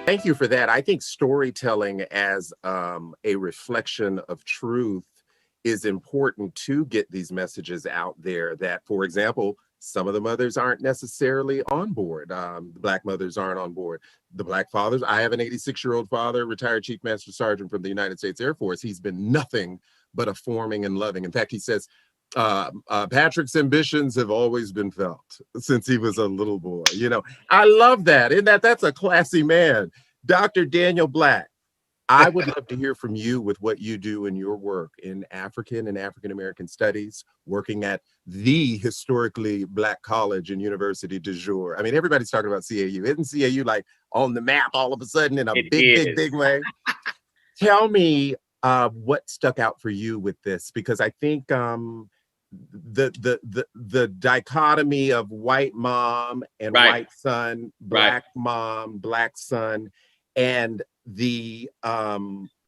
Thank you for that. I think storytelling as a reflection of truth is important to get these messages out there that, for example, some of the mothers aren't necessarily on board. The Black mothers aren't on board. The Black fathers, I have an 86-year-old father, retired Chief Master Sergeant from the United States Air Force. He's been nothing but a forming and loving. In fact, he says, Patrick's ambitions have always been felt since he was a little boy. You know, I love that. Isn't that's a classy man. Dr. Daniel Black, I would love to hear from you with what you do in your work in African and African American studies, working at the historically Black college and university du jour. I mean, everybody's talking about CAU. Isn't CAU like on the map all of a sudden in a big way? Tell me what stuck out for you with this, because I think the dichotomy of white mom and white son, Black mom, Black son, and the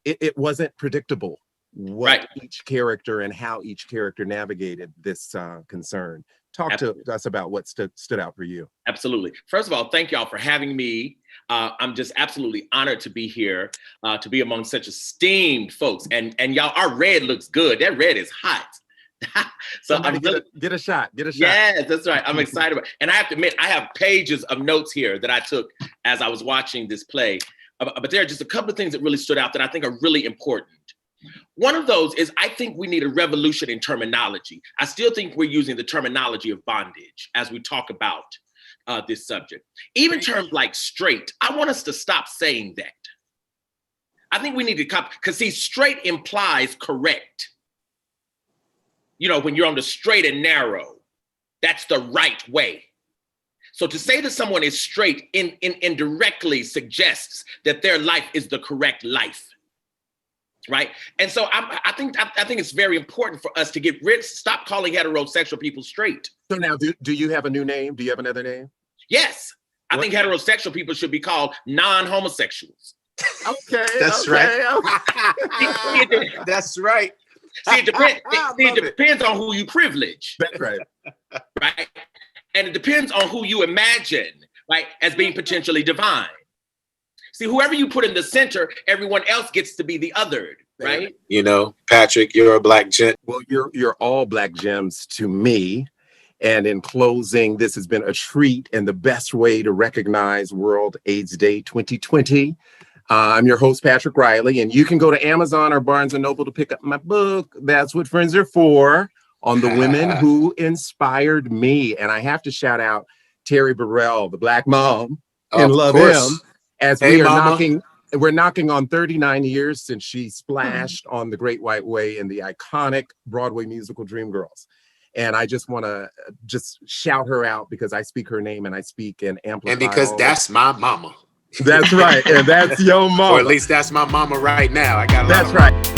it wasn't predictable what each character and how each character navigated this concern. Talk to us about what stood out for you. Absolutely. First of all, thank y'all for having me. I'm just absolutely honored to be here, to be among such esteemed folks. And y'all, our red looks good. That red is hot. So I'm get a shot. Yes, that's right. I'm excited about it. And I have to admit, I have pages of notes here that I took as I was watching this play. But there are just a couple of things that really stood out that I think are really important. One of those is I think we need a revolution in terminology. I still think we're using the terminology of bondage as we talk about this subject. Even terms like straight, I want us to stop saying that. I think we need to because see, straight implies correct. You know, when you're on the straight and narrow, that's the right way. So to say that someone is straight indirectly suggests that their life is the correct life, right? And so I think it's very important for us to stop calling heterosexual people straight. So now, do you have a new name? Do you have another name? Yes, I think heterosexual people should be called non-homosexuals. Okay, that's right. That's right. See, it depends on who you privilege. That's right. Right? And it depends on who you imagine, right, as being potentially divine. See, whoever you put in the center, everyone else gets to be the othered, right? You know, Patrick, you're a Black gem. Well, you're all Black gems to me. And in closing, this has been a treat and the best way to recognize World AIDS Day 2020. I'm your host, Patrick Riley, and you can go to Amazon or Barnes & Noble to pick up my book, That's What Friends Are For, on the women who inspired me. And I have to shout out Terry Burrell, the Black mom, and love him, as we are knocking on 39 years since she splashed on The Great White Way in the iconic Broadway musical Dreamgirls. And I just want to shout her out because I speak her name and I speak and amplify. And because that's my mama. That's right. And that's your mama. Or at least that's my mama right now. I got a lot That's right.